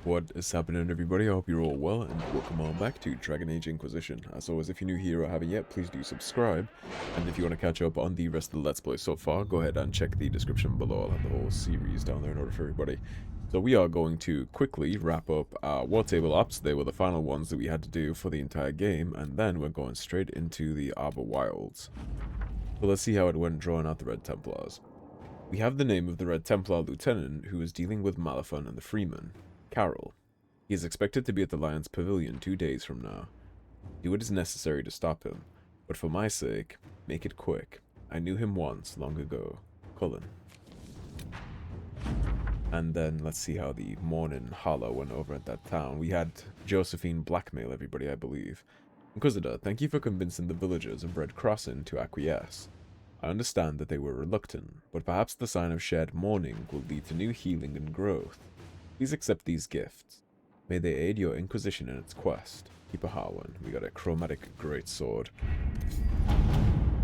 What is happening, everybody? I hope you're all well, and welcome on back to Dragon Age Inquisition. As always, if you're new here or haven't yet, please do subscribe. And if you want to catch up on the rest of the Let's Play so far, go ahead and check the description below. I'll have the whole series down there in order for everybody. So we are going to quickly wrap up our war table ops. They were the final ones that we had to do for the entire game, and then we're going straight into the Arbor Wilds. So let's see how it went drawing out the Red Templars. We have the name of the Red Templar Lieutenant who is dealing with Malifon and the Freeman. Carol. He is expected to be at the Lion's Pavilion 2 days from now. Do what is necessary to stop him, but for my sake, make it quick. I knew him once, long ago. Cullen. And then let's see how the morning holla went over at that town. We had Josephine blackmail everybody, I believe. Inquisitor, thank you for convincing the villagers of Red Crossing to acquiesce. I understand that they were reluctant, but perhaps the sign of shared mourning will lead to new healing and growth. Please accept these gifts. May they aid your Inquisition in its quest. Keep a Harwin. We got a chromatic greatsword.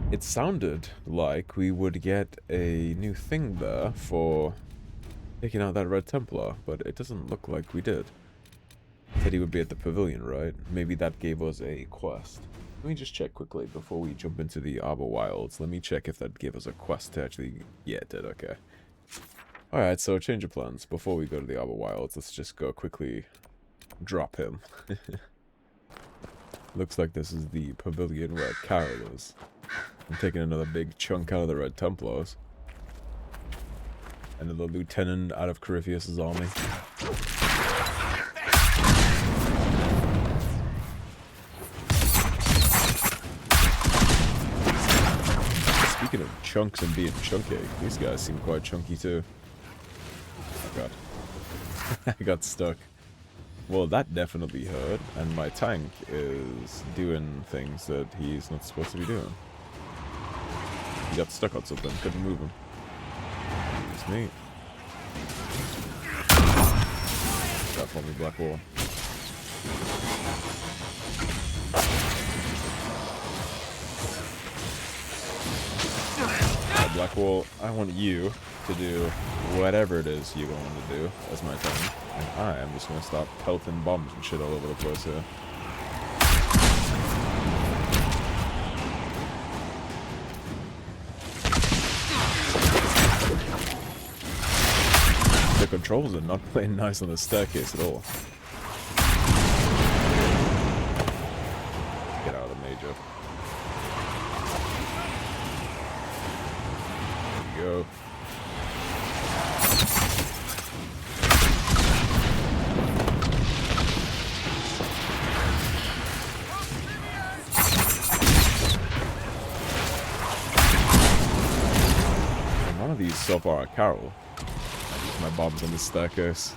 It sounded like we would get a new thing there for taking out that Red Templar, but it doesn't look like we did. Said he would be at the pavilion, right? Maybe that gave us a quest. Let me just check quickly before we jump into the Arbor Wilds. Let me check if that gave us a quest to actually... Yeah, it did, okay. Alright, so change of plans. Before we go to the Arbor Wilds, let's just go quickly drop him. Looks like this is the pavilion where Carol is. I'm taking another big chunk out of the Red Templars. Another lieutenant out of Corypheus' army. Speaking of chunks and being chunky, these guys seem quite chunky too. Oh god. I got stuck. Well, that definitely hurt, and my tank is doing things that he's not supposed to be doing. He got stuck on something, couldn't move him. It's neat. That for me, Black Wall. Black Wall, I want you to do whatever it is you're going to do as my tank. And I am just going to start pelting bombs and shit all over the place here. The controls are not playing nice on the staircase at all. Get out of the major. There you go. These so far are Carol. I use my bombs on the staircase.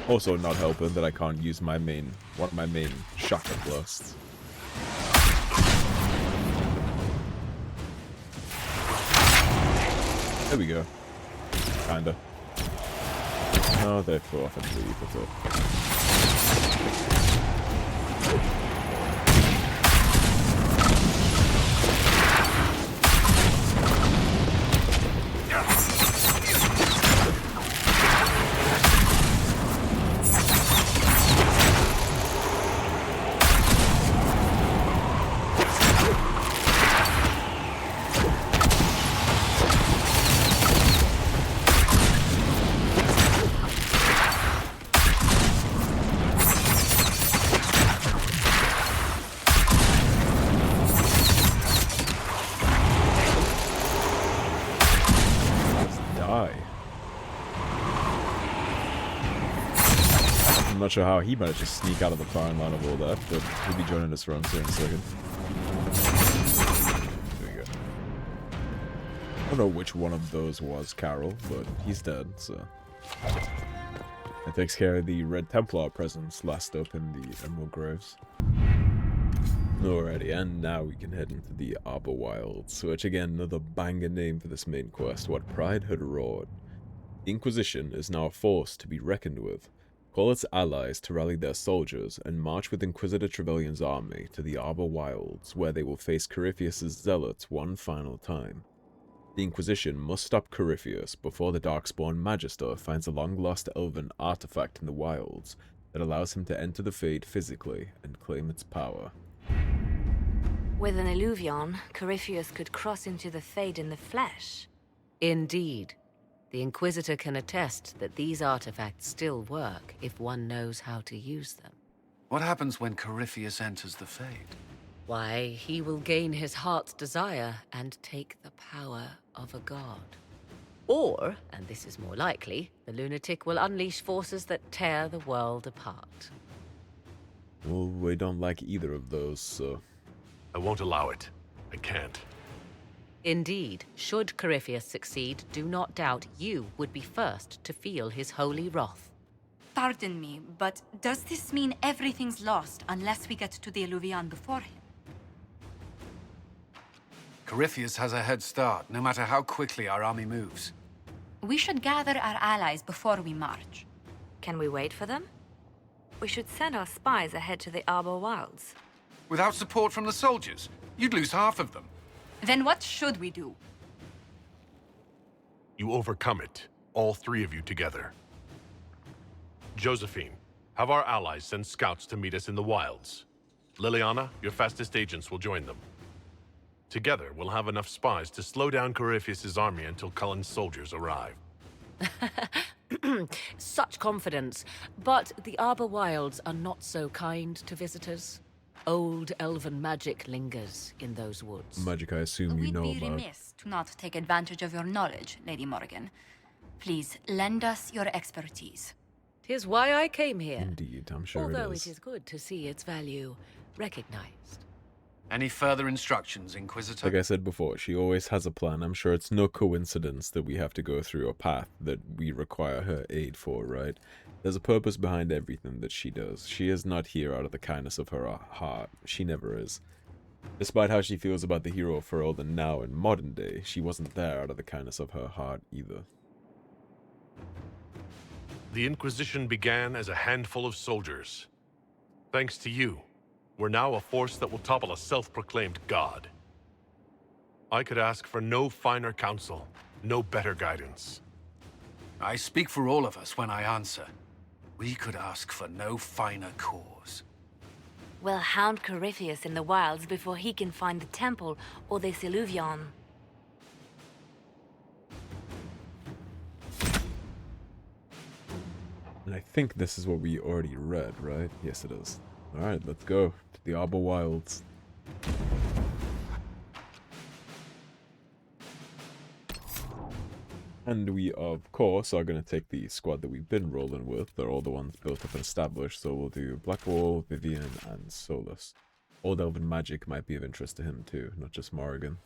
Also not helping that I can't use my main, one of my main shotgun blasts. There we go. Kinda. No, they flew off and leave, that's it. I'm not sure how he managed to sneak out of the firing line of all that, but he'll be joining us around here in a second. There we go. I don't know which one of those was Carol, but he's dead, so... That takes care of the Red Templar presence last up in the Emerald Groves. Alrighty, and now we can head into the Arbor Wilds, which again, another banger name for this main quest, What Pride Had Roared. The Inquisition is now a force to be reckoned with. Call its allies to rally their soldiers and march with Inquisitor Trevelyan's army to the Arbor Wilds, where they will face Corypheus' zealots one final time. The Inquisition must stop Corypheus before the Darkspawn Magister finds a long-lost elven artifact in the wilds that allows him to enter the Fade physically and claim its power. With an illuvion, Corypheus could cross into the Fade in the flesh. Indeed. The Inquisitor can attest that these artifacts still work if one knows how to use them. What happens when Corypheus enters the Fade? Why, he will gain his heart's desire and take the power of a god. Or, and this is more likely, the lunatic will unleash forces that tear the world apart. Well, we don't like either of those, so... I won't allow it. I can't. Indeed, should Corypheus succeed, do not doubt you would be first to feel his holy wrath. Pardon me, but does this mean everything's lost unless we get to the Illuvian before him? Corypheus has a head start, no matter how quickly our army moves. We should gather our allies before we march. Can we wait for them? We should send our spies ahead to the Arbor Wilds. Without support from the soldiers, you'd lose half of them. Then what should we do? You overcome it, all three of you together. Josephine, have our allies send scouts to meet us in the wilds. Liliana, your fastest agents will join them. Together, we'll have enough spies to slow down Corypheus' army until Cullen's soldiers arrive. Such confidence, but the Arbor Wilds are not so kind to visitors. Old elven magic lingers in those woods. Magic I assume you We'd know be about. remiss to not take advantage of your knowledge, Lady Morrigan. Please, lend us your expertise. 'Tis why I came here. Indeed, I'm sure Although it is. it is good to see its value recognized. Any further instructions, Inquisitor? Like I said before, she always has a plan. I'm sure it's no coincidence that we have to go through a path that we require her aid for, right? There's a purpose behind everything that she does. She is not here out of the kindness of her heart. She never is. Despite how she feels about the hero of Ferelden now in modern day, she wasn't there out of the kindness of her heart either. The Inquisition began as a handful of soldiers. Thanks to you, we're now a force that will topple a self-proclaimed god. I could ask for no finer counsel, no better guidance. I speak for all of us when I answer. We could ask for no finer cause. We'll hound Corypheus in the wilds before he can find the temple or this illuvion. And I think this is what we already read, right? Yes, it is. Alright, let's go to the Arbor Wilds. And we, of course, are going to take the squad that we've been rolling with. They're all the ones built up and established, so we'll do Blackwall, Vivian, and Solus. Old Elven magic might be of interest to him too, not just Morrigan.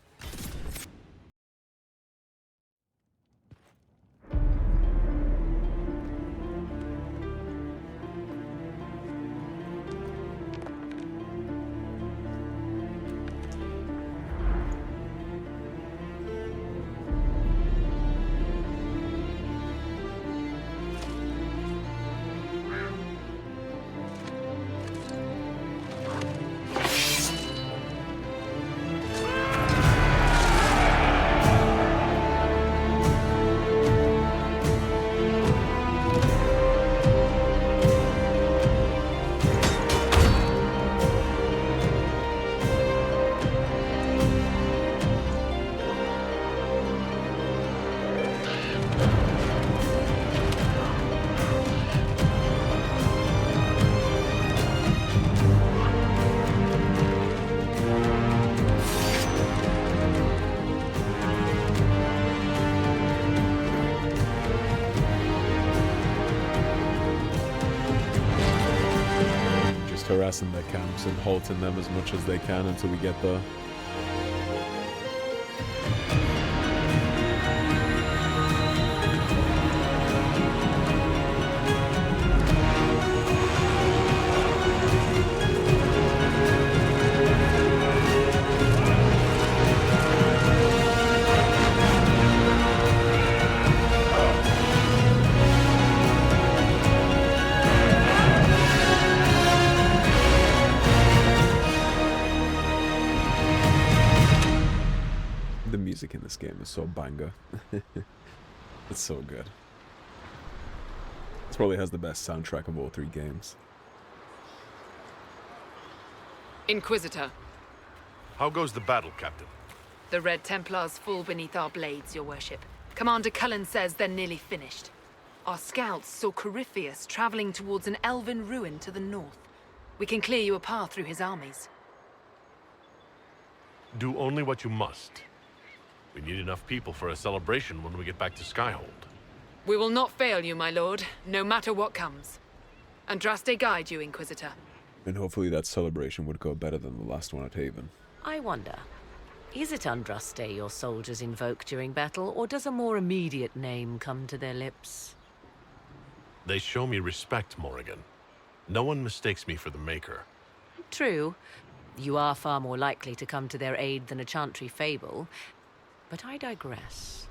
Harassing their camps and halting them as much as they can until we get there. this game is so banger. It's so good. This probably has the best soundtrack of all 3 games. Inquisitor, How goes the battle, Captain? the Red Templars fall beneath our blades, your worship. Commander Cullen says they're nearly finished. Our scouts saw Corypheus traveling towards an elven ruin to the north. We can clear you a path through his armies. Do only what you must. We need enough people for a celebration when we get back to Skyhold. We will not fail you, my lord, no matter what comes. Andraste guide you, Inquisitor. And hopefully that celebration would go better than the last one at Haven. I wonder, is it Andraste your soldiers invoke during battle, or does a more immediate name come to their lips? They show me respect, Morrigan. No one mistakes me for the Maker. True. You are far more likely to come to their aid than a chantry fable. But I digress.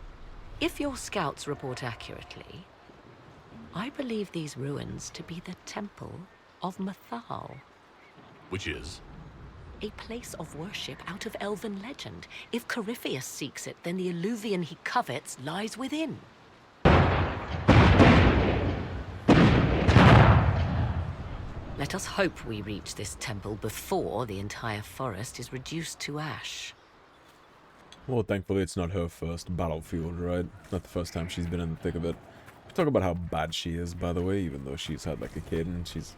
If your scouts report accurately, I believe these ruins to be the Temple of Mathal. Which is? A place of worship out of elven legend. If Corypheus seeks it, then the Illuvian he covets lies within. Let us hope we reach this temple before the entire forest is reduced to ash. Well, thankfully it's not her first battlefield, right? Not the first time she's been in the thick of it. Talk about how bad she is, by the way, even though she's had like a kid and she's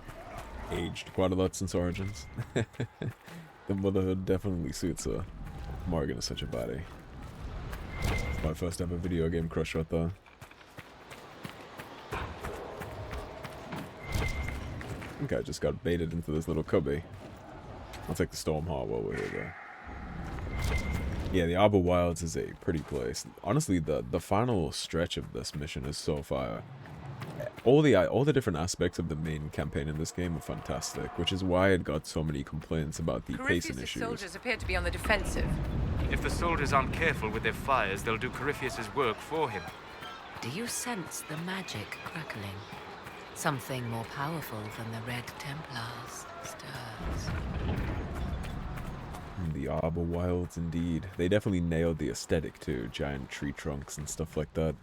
aged quite a lot since Origins. The motherhood definitely suits her. Morrigan is such a baddie. It's my first ever video game crush right there. I think I just got baited into this little cubby. I'll take the Storm Heart while we're here, though. Yeah, the Arbor Wilds is a pretty place. Honestly, the final stretch of this mission is so fire. All the different aspects of the main campaign in this game are fantastic, which is why it got so many complaints about the pacing Corypheus' issues. soldiers appear to be on the defensive. If the soldiers aren't careful with their fires, they'll do Corypheus' work for him. Do you sense the magic crackling? Something more powerful than the Red Templars stirs. The Arbor Wilds, indeed. They definitely nailed the aesthetic too. Giant tree trunks and stuff like that.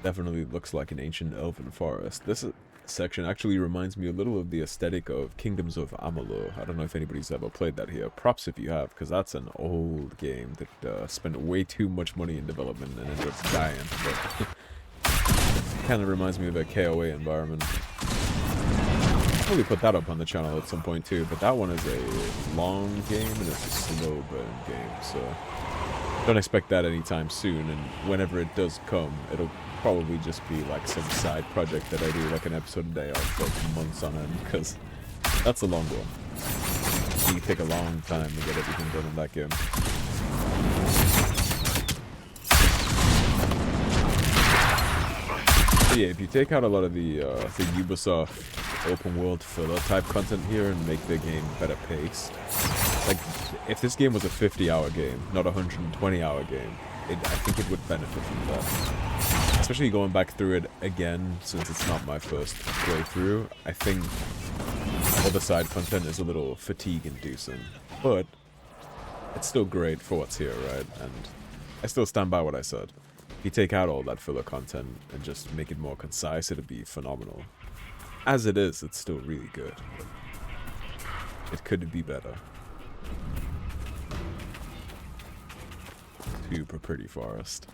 Definitely looks like an ancient elven forest. This section actually reminds me a little of the aesthetic of Kingdoms of Amalur. I don't know if anybody's ever played that here. Props if you have, because that's an old game that spent way too much money in development and ended up dying. But kind of reminds me of a KOA environment. I'll probably put that up on the channel at some point too, but that one is a long game and it's a slow burn game, so don't expect that anytime soon, and whenever it does come, it'll probably just be like some side project that I do like an episode a day of for months on end, because that's a long one. You take a long time to get everything done in that game. So yeah, if you take out a lot of the Ubisoft open world filler type content here and make the game better paced, like if this game was a 50-hour game, not a 120-hour game, I think it would benefit from that. Especially going back through it again, since it's not my first playthrough, I think all the side content is a little fatigue-inducing, but it's still great for what's here, right? And I still stand by what I said. If you take out all that filler content and just make it more concise, it'd be phenomenal. As it is, it's still really good. It could be better. Super pretty forest.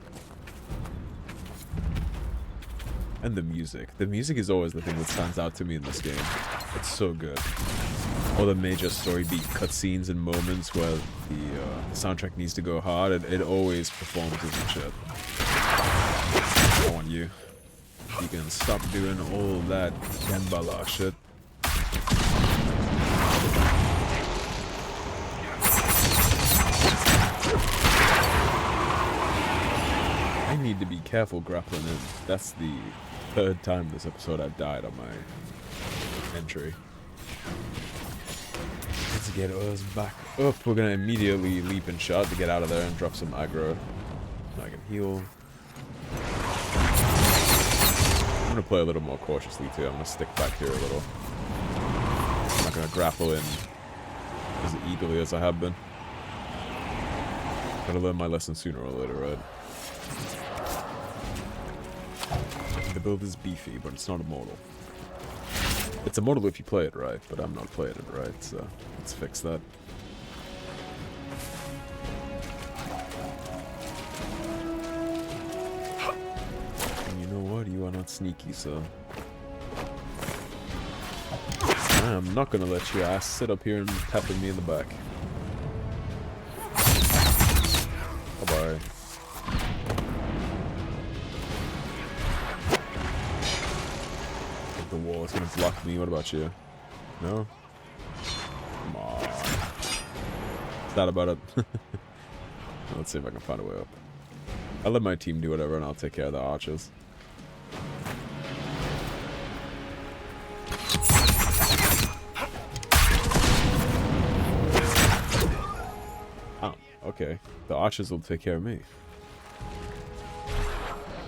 And the music. The music is always the thing that stands out to me in this game. It's so good. All the major story beat cutscenes and moments where the soundtrack needs to go hard, it always performs as shit. I want you. You can stop doing all that Dembala shit. I need to be careful grappling in. That's the third time this episode I've died on my entry. Let's get us back up. We're gonna immediately leap and shot to get out of there and drop some aggro. I can heal. I'm gonna play a little more cautiously too. I'm gonna stick back here a little. I'm not gonna grapple in as eagerly as I have been. Gotta learn my lesson sooner or later, right? The build is beefy, but it's not immortal. It's immortal if you play it right, but I'm not playing it right, so let's fix that. And you know what? You are not sneaky, so... I'm not gonna let your ass sit up here and tapping me in the back. Bye-bye. The wall is gonna block me. What about you? No? Come on. Is that about it? Let's see if I can find a way up. I'll let my team do whatever and I'll take care of the archers. Oh, okay. The archers will take care of me.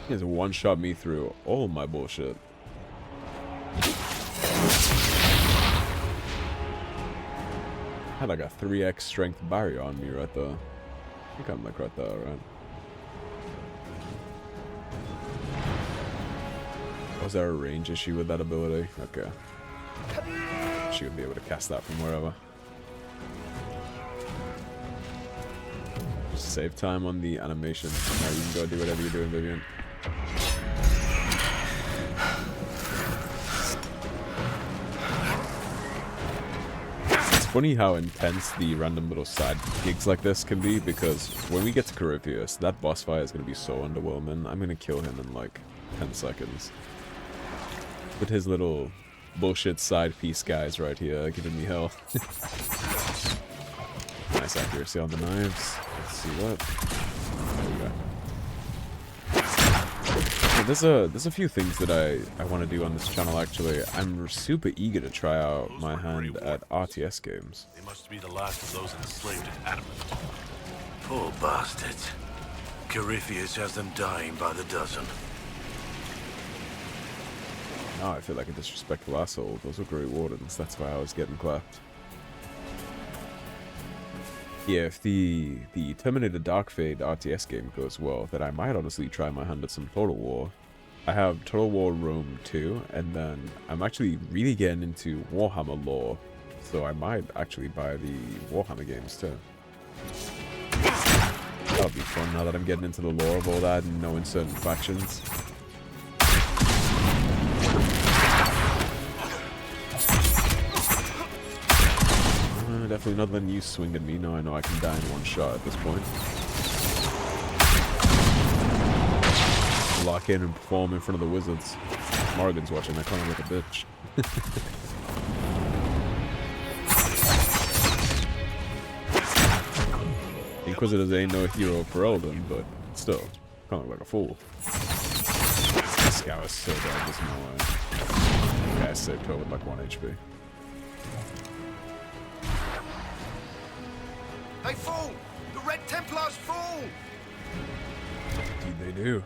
He has one-shot me through all my bullshit. Had like a 3x strength barrier on me right there. I think I'm like right there, right? Was there a range issue with that ability? Okay. She would be able to cast that from wherever. Just save time on the animation. Now you can go do whatever you're doing, Vivian. Funny how intense the random little side gigs like this can be, because when we get to Corypheus, that boss fight is going to be so underwhelming. I'm going to kill him in like 10 seconds. With his little bullshit side piece guys right here giving me hell. Nice accuracy on the knives. Let's see what. There we go. There's a few things that I want to do on this channel actually. I'm super eager to try out my hand at RTS games. They must be the last of those enslaved at Adamant. Poor bastards. Corypheus has them dying by the dozen. Now I feel like a disrespectful asshole. Those were great wardens, that's why I was getting clapped. Yeah, if the Terminator Dark Fate RTS game goes well, then I might honestly try my hand at some Total War. I have Total War Rome 2, and then I'm actually really getting into Warhammer lore, so I might actually buy the Warhammer games too. That'll be fun now that I'm getting into the lore of all that and knowing certain factions. Definitely not letting you swing at me. Now I know I can die in one shot at this point. Lock in and perform in front of the wizards. Morrigan's watching. I call him like a bitch. Inquisitors ain't no hero for Elden, but still, kind of like a fool. This guy was so bad. There's no way. Yeah, I saved her with like 1 HP. They fall! The Red Templars fall! Indeed they do.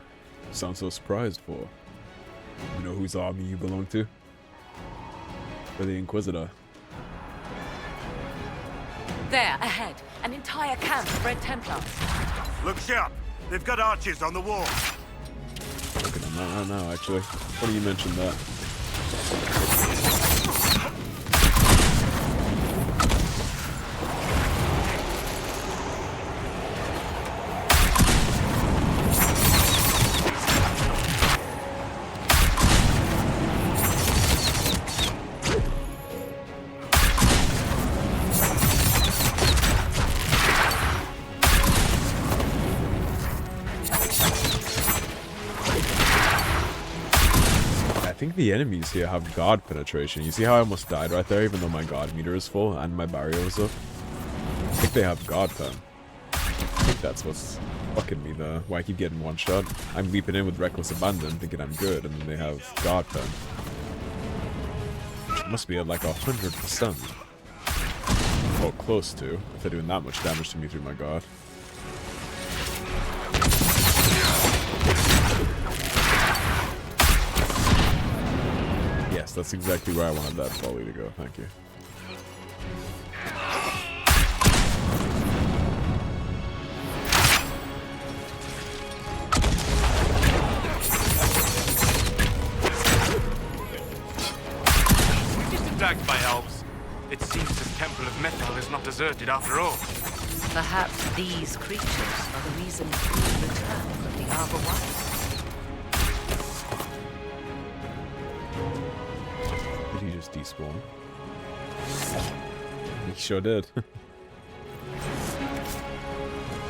Sound so surprised for. You know whose army you belong to? For the Inquisitor. There, ahead. An entire camp of Red Templars. Look sharp. They've got archers on the wall. Look at them right now, actually. Funny you mentioned that. I think the enemies here have guard penetration. You see how I almost died right there even though my guard meter is full and my barrier was up? I think they have guard pen. I think that's what's fucking me there. Why I keep getting one shot. I'm leaping in with reckless abandon thinking I'm good and then they have guard pen. It must be at like 100%. Or close to, if they're doing that much damage to me through my guard. Yes, that's exactly where I wanted that volley to go. Thank you. attacked by elves. It seems the Temple of Metal is not deserted after all. Perhaps these creatures are the reason for the return from the Arbor Wilds. Did he just despawn? He sure did.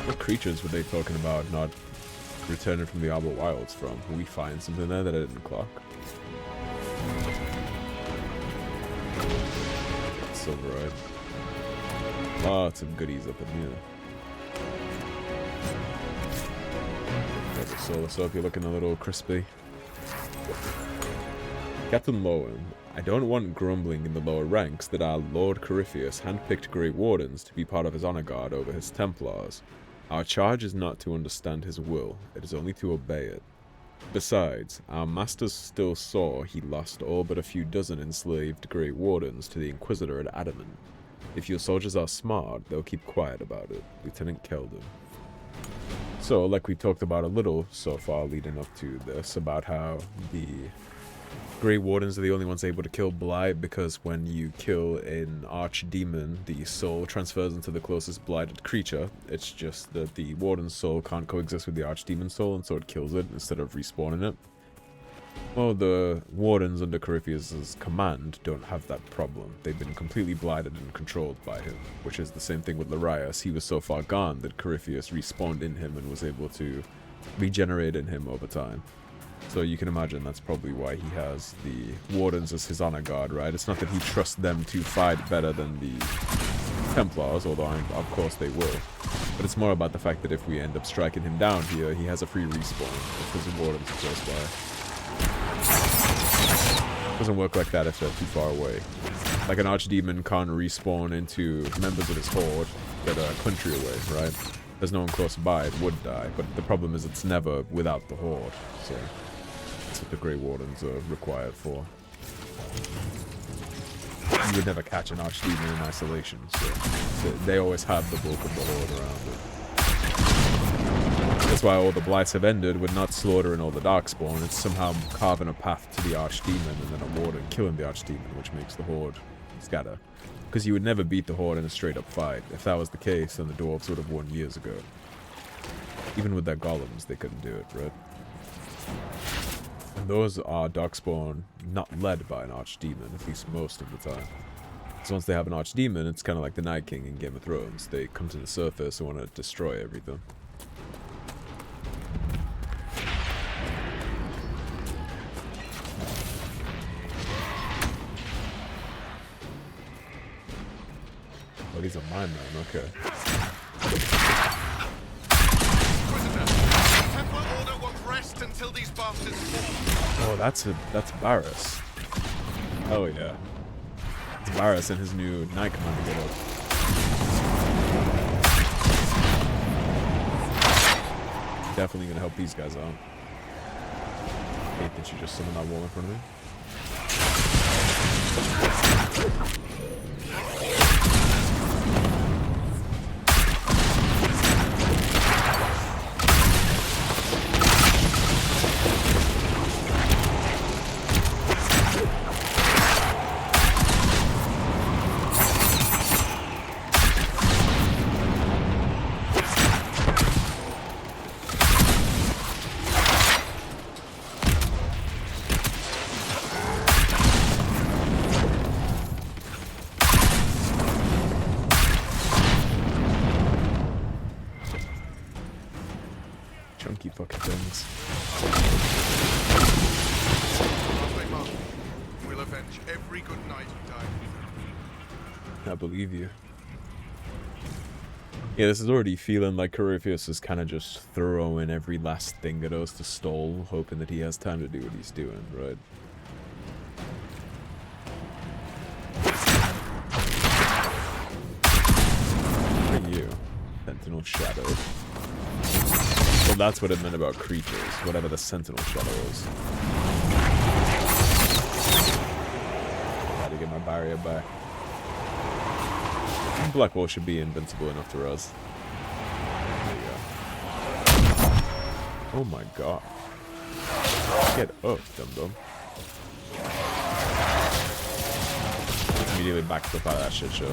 What creatures were they talking about not returning from the Arbor Wilds from? Will we find something there that I didn't clock? Silverite. Lots of goodies up in here. There's a solar soap, you're looking a little crispy. Captain Lowen, I don't want grumbling in the lower ranks that our Lord Corypheus handpicked Grey Wardens to be part of his honor guard over his Templars. Our charge is not to understand his will, it is only to obey it. Besides, our masters still saw he lost all but a few dozen enslaved Grey Wardens to the Inquisitor at Adamant. If your soldiers are smart, they'll keep quiet about it. Lieutenant Keldon. So, like we talked about a little so far leading up to this, about how the Grey Wardens are the only ones able to kill Blight because when you kill an archdemon, the soul transfers into the closest blighted creature. It's just that the Warden's soul can't coexist with the archdemon's soul, and so it kills it instead of respawning it. Well, the Wardens under Corypheus' command don't have that problem. They've been completely blighted and controlled by him, which is the same thing with Larius. He was so far gone that Corypheus respawned in him and was able to regenerate in him over time. So you can imagine that's probably why he has the Wardens as his honor guard, right? It's not that he trusts them to fight better than the Templars, although of course they will. But it's more about the fact that if we end up striking him down here, he has a free respawn because the Wardens are close by. Doesn't work like that if they're too far away. Like an archdemon can't respawn into members of his horde that are a country away, right? There's no one close by, it would die, but the problem is it's never without the horde, so that's what the Grey Wardens are required for. You would never catch an archdemon in isolation, so they always have the bulk of the horde around it. That's why all the blights have ended with not slaughtering all the darkspawn, it's somehow carving a path to the archdemon and then a warden killing the archdemon, which makes the horde scatter. Because you would never beat the horde in a straight up fight. If that was the case, then the dwarves would have won years ago. Even with their golems, they couldn't do it, right? And those are darkspawn not led by an archdemon, at least most of the time. So once they have an archdemon, it's kind of like the Night King in Game of Thrones. They come to the surface and want to destroy everything. Oh, these are mine, man. Okay. Templar Order won't rest until these bastards fall. Oh, that's Varus. Oh yeah. It's Varus and his new Night Commander get up. Definitely gonna help these guys out. Hate that you just summoned that wall in front of me. Chunky fucking things. We'll avenge every good knight who died. I believe you. Yeah, this is already feeling like Corypheus is kind of just throwing every last thing at us to stall, hoping that he has time to do what he's doing, right? What are you? Sentinel Shadow. Well, that's what it meant about creatures, whatever the Sentinel Shadow is. Gotta get my barrier back. Blackwall should be invincible enough to us. There you go. Oh my god. Get up, dum-dum. Immediately backed up out of that shit show.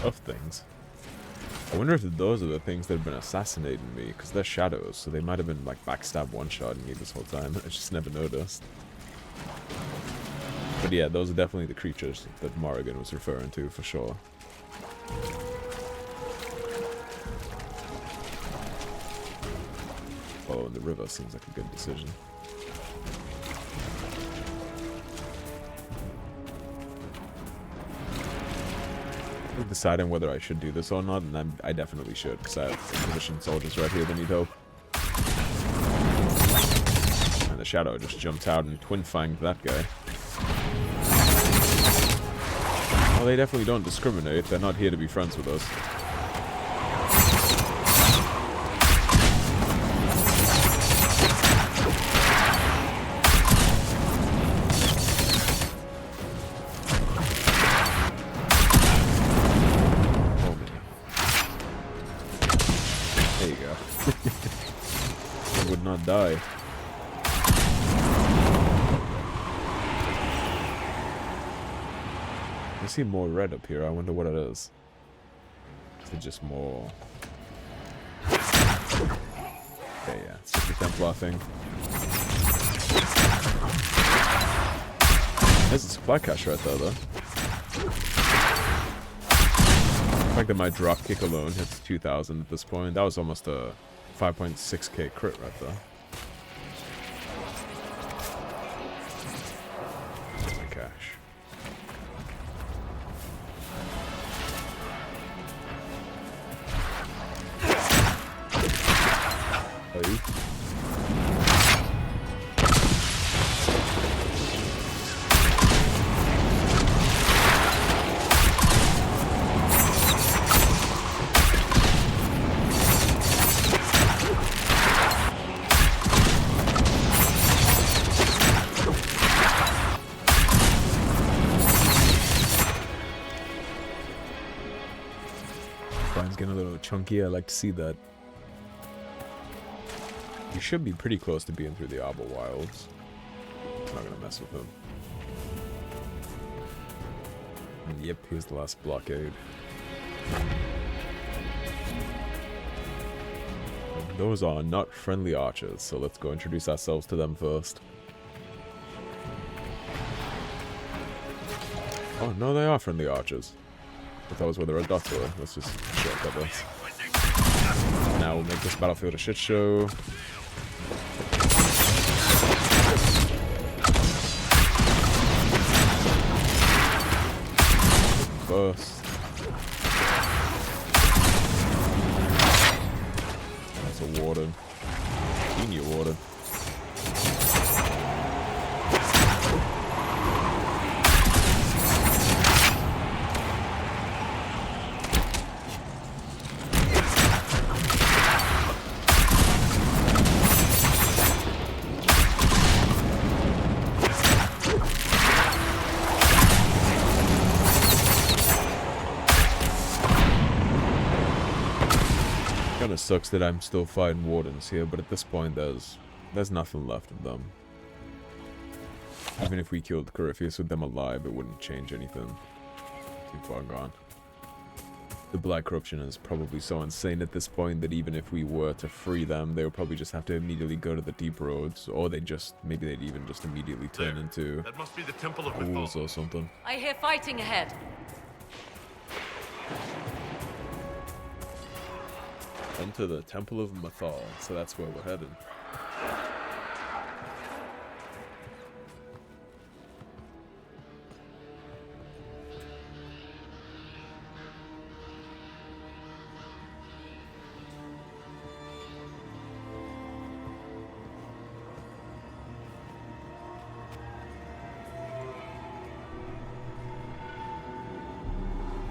Of things. I wonder if those are the things that have been assassinating me, because they're shadows, so they might have been like backstab one-shotting me this whole time. I just never noticed. But yeah, those are definitely the creatures that Morrigan was referring to, for sure. Oh, and the river seems like a good decision. I'm deciding whether I should do this or not, and I definitely should, because I have Inquisition soldiers right here that need help. And the shadow just jumped out and twin-fanged that guy. Well, they definitely don't discriminate. They're not here to be friends with us. Die. I see more red up here. I wonder what it is. Is it just more... Okay, yeah. It's just a Templar thing. There's a supply cache right there, though. The fact that my drop kick alone hits 2,000 at this point, that was almost a 5.6k crit right there. Cash. Hey. Getting a little chunky. I like to see that. You should be pretty close to being through the Arbor Wilds. I'm not gonna mess with him. And yep, here's the last blockade. Those are not friendly archers, so let's go introduce ourselves to them first. Oh no, they are friendly archers. If that was where the red dots were, let's just shortcut this. Now we'll make this battlefield a shit show. First. That's a warden. Senior warden. Kinda sucks that I'm still fighting wardens here, but at this point there's nothing left of them. Even if we killed Corypheus with them alive, it wouldn't change anything. Too far gone. The Black Corruption is probably so insane at this point that even if we were to free them, they would probably just have to immediately go to the deep roads, or maybe they'd even just immediately turn into That must be the Temple of ghouls or something. I hear fighting ahead. Enter the Temple of Mythal, so that's where we're headed.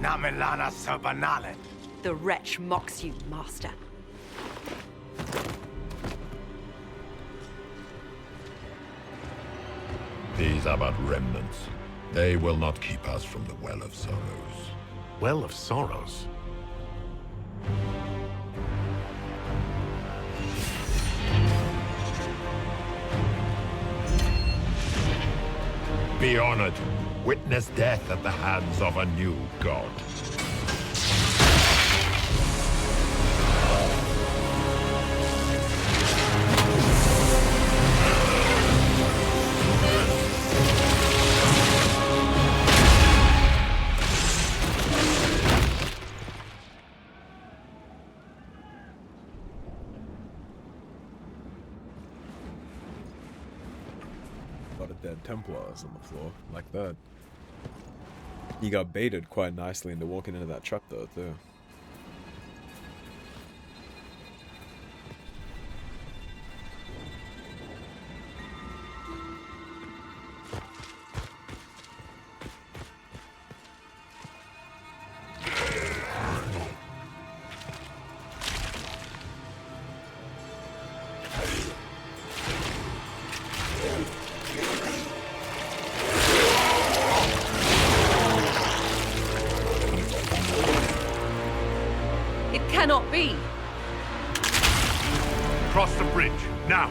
Namelana Sobanale. The wretch mocks you, master. These are but remnants. They will not keep us from the Well of Sorrows. Well of Sorrows? Be honored. Witness death at the hands of a new god. A lot of dead Templars on the floor, like that. He got baited quite nicely into walking into that trap though, too. Cannot be! Cross the bridge, now!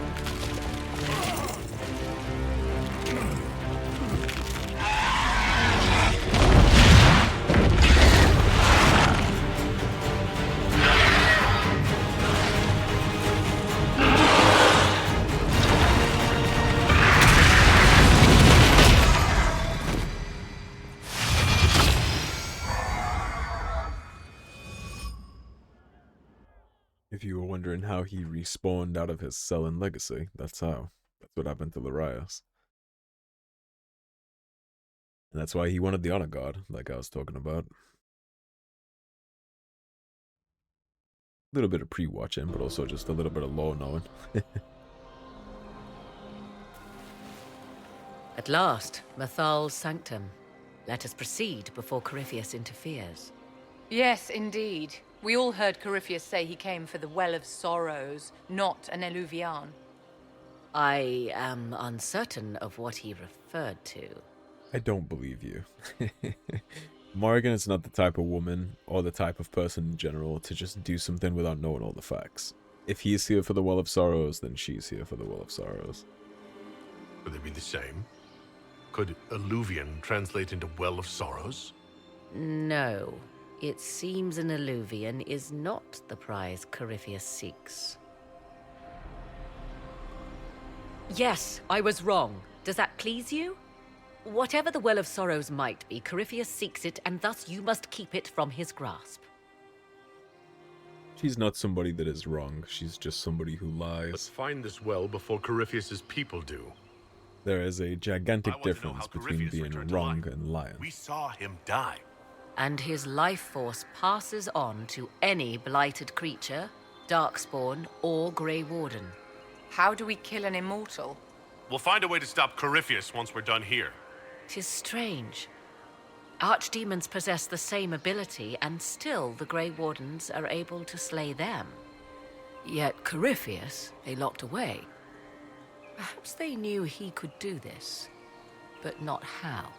If you were wondering how he respawned out of his cell in Legacy, that's how. That's what happened to Larius. And that's why he wanted the Honor Guard, like I was talking about. A little bit of pre-watching, but also just a little bit of lore knowing. At last, Mathal's sanctum. Let us proceed before Corypheus interferes. Yes, indeed. We all heard Corypheus say he came for the Well of Sorrows, not an Eluvian. I am uncertain of what he referred to. I don't believe you. Morrigan is not the type of woman, or the type of person in general, to just do something without knowing all the facts. If he's here for the Well of Sorrows, then she's here for the Well of Sorrows. Would they be the same? Could Eluvian translate into Well of Sorrows? No. It seems an Eluvian is not the prize Corypheus seeks. Yes, I was wrong. Does that please you? Whatever the Well of Sorrows might be, Corypheus seeks it, and thus you must keep it from his grasp. She's not somebody that is wrong. She's just somebody who lies. Let's find this well before Corypheus's people do. There is a gigantic difference between being wrong and lying. We saw him die. And his life force passes on to any blighted creature, darkspawn, or Grey Warden. How do we kill an immortal? We'll find a way to stop Corypheus once we're done here. 'Tis strange. Archdemons possess the same ability, and still the Grey Wardens are able to slay them. Yet Corypheus they locked away. Perhaps they knew he could do this, but not how.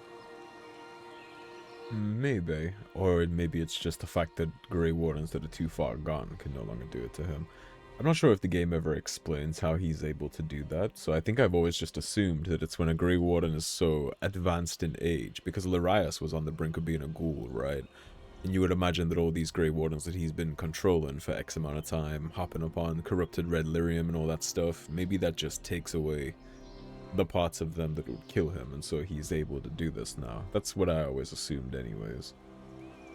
Maybe. Or maybe it's just the fact that Grey Wardens that are too far gone can no longer do it to him. I'm not sure if the game ever explains how he's able to do that, so I think I've always just assumed that it's when a Grey Warden is so advanced in age, because Larius was on the brink of being a ghoul, right? And you would imagine that all these Grey Wardens that he's been controlling for X amount of time, hopping upon corrupted red lyrium and all that stuff, maybe that just takes away the parts of them that would kill him, and so he's able to do this now. That's what I always assumed anyways.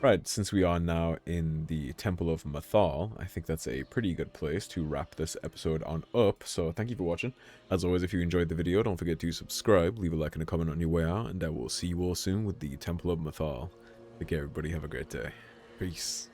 Right, since we are now in the Temple of Mathal, I think that's a pretty good place to wrap this episode on up, so thank you for watching. As always, if you enjoyed the video, don't forget to subscribe, leave a like and a comment on your way out, and I will see you all soon with the Temple of Mathal. Take care everybody, have a great day. Peace.